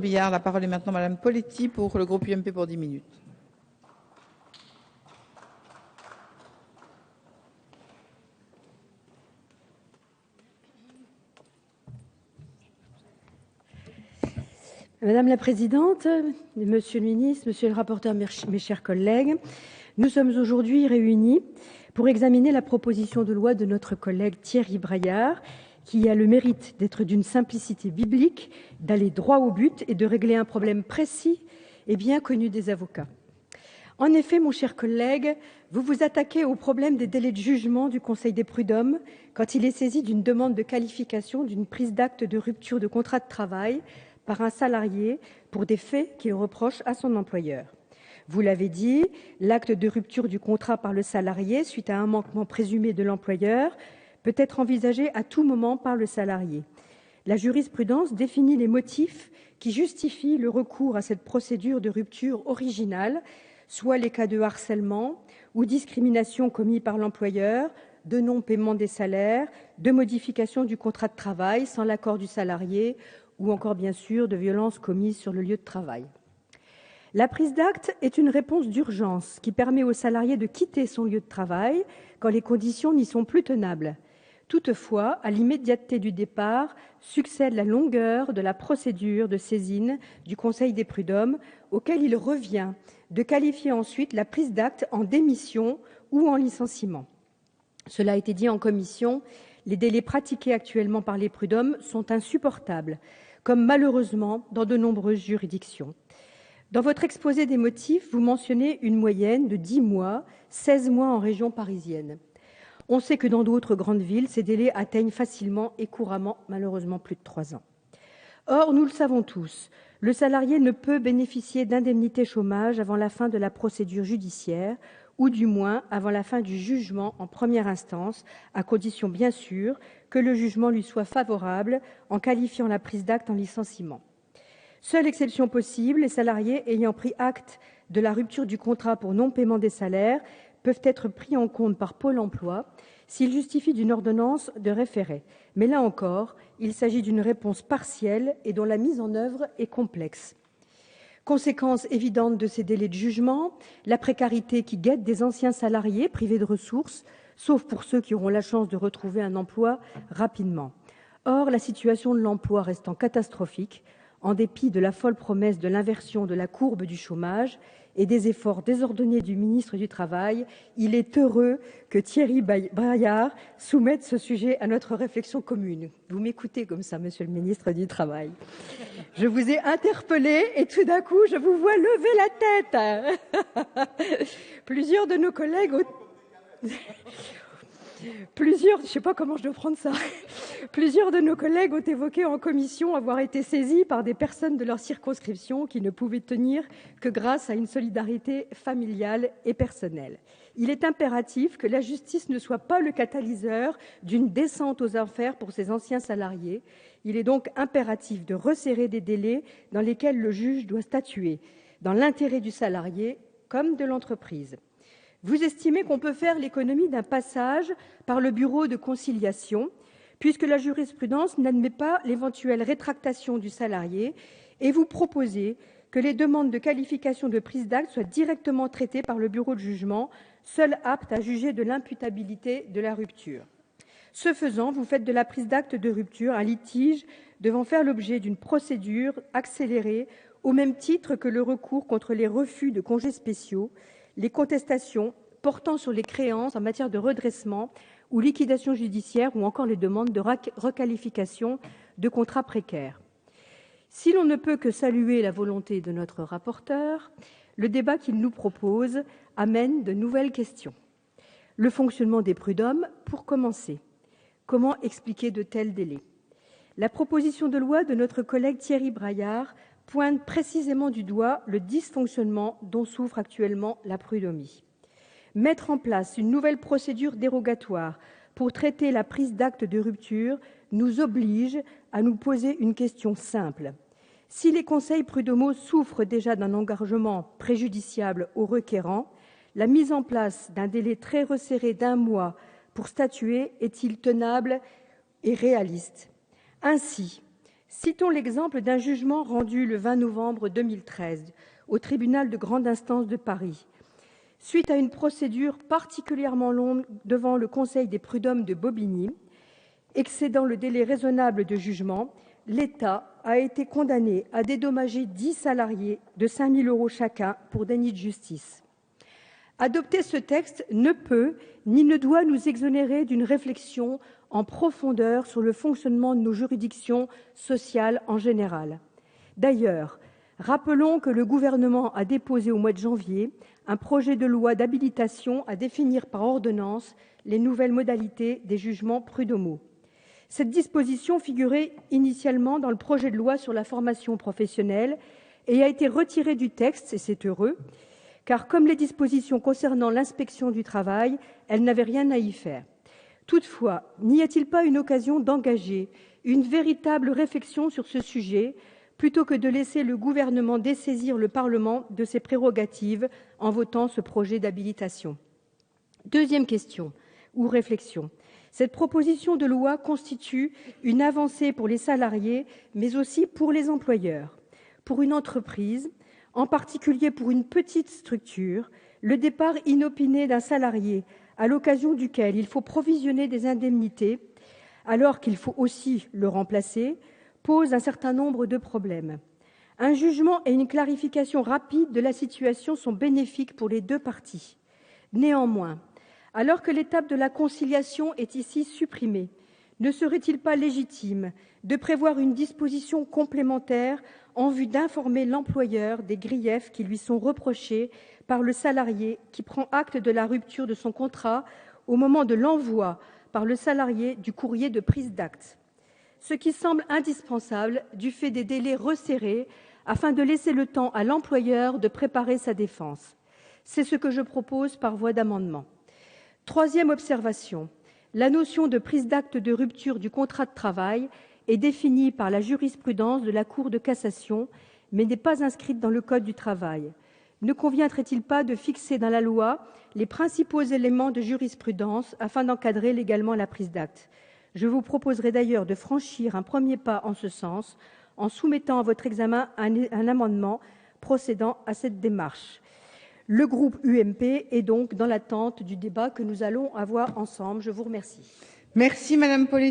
Billard, la parole est maintenant Madame Poletti pour le groupe UMP pour 10 minutes. Madame la Présidente, Monsieur le Ministre, Monsieur le rapporteur, mes chers collègues, nous sommes aujourd'hui réunis pour examiner la proposition de loi de notre collègue Thierry Braillard, qui a le mérite d'être d'une simplicité biblique, d'aller droit au but et de régler un problème précis et bien connu des avocats. En effet, mon cher collègue, vous vous attaquez au problème des délais de jugement du Conseil des prud'hommes quand il est saisi d'une demande de qualification d'une prise d'acte de rupture de contrat de travail par un salarié pour des faits qu'il reproche à son employeur. Vous l'avez dit, l'acte de rupture du contrat par le salarié suite à un manquement présumé de l'employeur peut être envisagé à tout moment par le salarié. La jurisprudence définit les motifs qui justifient le recours à cette procédure de rupture originale, soit les cas de harcèlement ou discrimination commis par l'employeur, de non-paiement des salaires, de modification du contrat de travail sans l'accord du salarié ou encore bien sûr de violences commises sur le lieu de travail. La prise d'acte est une réponse d'urgence qui permet au salarié de quitter son lieu de travail quand les conditions n'y sont plus tenables. Toutefois, à l'immédiateté du départ succède la longueur de la procédure de saisine du Conseil des prud'hommes, auquel il revient de qualifier ensuite la prise d'acte en démission ou en licenciement. Cela a été dit en commission, les délais pratiqués actuellement par les prud'hommes sont insupportables, comme malheureusement dans de nombreuses juridictions. Dans votre exposé des motifs, vous mentionnez une moyenne de 10 mois, 16 mois en région parisienne. On sait que dans d'autres grandes villes, ces délais atteignent facilement et couramment, malheureusement, plus de 3 ans. Or, nous le savons tous, le salarié ne peut bénéficier d'indemnité chômage avant la fin de la procédure judiciaire, ou du moins avant la fin du jugement en première instance, à condition bien sûr que le jugement lui soit favorable en qualifiant la prise d'acte en licenciement. Seule exception possible, les salariés ayant pris acte de la rupture du contrat pour non-paiement des salaires peuvent être pris en compte par Pôle emploi s'ils justifient d'une ordonnance de référé. Mais là encore, il s'agit d'une réponse partielle et dont la mise en œuvre est complexe. Conséquence évidente de ces délais de jugement, la précarité qui guette des anciens salariés privés de ressources, sauf pour ceux qui auront la chance de retrouver un emploi rapidement. Or, la situation de l'emploi restant catastrophique, en dépit de la folle promesse de l'inversion de la courbe du chômage et des efforts désordonnés du ministre du Travail, il est heureux que Thierry Braillard soumette ce sujet à notre réflexion commune. Vous m'écoutez comme ça, Monsieur le ministre du Travail. Je vous ai interpellé et tout d'un coup, je vous vois lever la tête. Plusieurs de nos collègues... je ne sais pas comment je dois prendre ça. Plusieurs de nos collègues ont évoqué en commission avoir été saisis par des personnes de leur circonscription qui ne pouvaient tenir que grâce à une solidarité familiale et personnelle. Il est impératif que la justice ne soit pas le catalyseur d'une descente aux enfers pour ces anciens salariés. Il est donc impératif de resserrer des délais dans lesquels le juge doit statuer, dans l'intérêt du salarié comme de l'entreprise. Vous estimez qu'on peut faire l'économie d'un passage par le bureau de conciliation, puisque la jurisprudence n'admet pas l'éventuelle rétractation du salarié, et vous proposez que les demandes de qualification de prise d'acte soient directement traitées par le bureau de jugement, seul apte à juger de l'imputabilité de la rupture. Ce faisant, vous faites de la prise d'acte de rupture un litige devant faire l'objet d'une procédure accélérée au même titre que le recours contre les refus de congés spéciaux, les contestations portant sur les créances en matière de redressement ou liquidation judiciaire ou encore les demandes de requalification de contrats précaires. Si l'on ne peut que saluer la volonté de notre rapporteur, le débat qu'il nous propose amène de nouvelles questions. Le fonctionnement des prud'hommes, pour commencer. Comment expliquer de tels délais ? La proposition de loi de notre collègue Thierry Braillard pointe précisément du doigt le dysfonctionnement dont souffre actuellement la prud'homie. Mettre en place une nouvelle procédure dérogatoire pour traiter la prise d'acte de rupture nous oblige à nous poser une question simple. Si les conseils prud'homaux souffrent déjà d'un engagement préjudiciable aux requérants, la mise en place d'un délai très resserré d'1 mois pour statuer est-il tenable et réaliste ? Ainsi, Citons l'exemple d'un jugement rendu le 20 novembre 2013 au tribunal de grande instance de Paris. Suite à une procédure particulièrement longue devant le Conseil des prud'hommes de Bobigny, excédant le délai raisonnable de jugement, l'État a été condamné à dédommager 10 salariés de 5 000 € chacun pour déni de justice. Adopter ce texte ne peut ni ne doit nous exonérer d'une réflexion en profondeur sur le fonctionnement de nos juridictions sociales en général. D'ailleurs, rappelons que le gouvernement a déposé au mois de janvier un projet de loi d'habilitation à définir par ordonnance les nouvelles modalités des jugements prud'homaux. Cette disposition figurait initialement dans le projet de loi sur la formation professionnelle et a été retirée du texte, et c'est heureux, car comme les dispositions concernant l'inspection du travail, elle n'avait rien à y faire. Toutefois, n'y a-t-il pas une occasion d'engager une véritable réflexion sur ce sujet, plutôt que de laisser le gouvernement dessaisir le Parlement de ses prérogatives en votant ce projet d'habilitation? Deuxième question ou réflexion. Cette proposition de loi constitue une avancée pour les salariés, mais aussi pour les employeurs. Pour une entreprise, en particulier pour une petite structure, le départ inopiné d'un salarié, à l'occasion duquel il faut provisionner des indemnités, alors qu'il faut aussi le remplacer, pose un certain nombre de problèmes. Un jugement et une clarification rapide de la situation sont bénéfiques pour les deux parties. Néanmoins, alors que l'étape de la conciliation est ici supprimée, ne serait-il pas légitime de prévoir une disposition complémentaire en vue d'informer l'employeur des griefs qui lui sont reprochés par le salarié qui prend acte de la rupture de son contrat au moment de l'envoi par le salarié du courrier de prise d'acte? Ce qui semble indispensable du fait des délais resserrés afin de laisser le temps à l'employeur de préparer sa défense. C'est ce que je propose par voie d'amendement. Troisième observation, la notion de prise d'acte de rupture du contrat de travail est définie par la jurisprudence de la Cour de cassation, mais n'est pas inscrite dans le Code du travail. Ne conviendrait-il pas de fixer dans la loi les principaux éléments de jurisprudence afin d'encadrer légalement la prise d'acte? Je vous proposerai d'ailleurs de franchir un premier pas en ce sens en soumettant à votre examen un amendement procédant à cette démarche. Le groupe UMP est donc dans l'attente du débat que nous allons avoir ensemble. Je vous remercie. Merci Madame Poletti.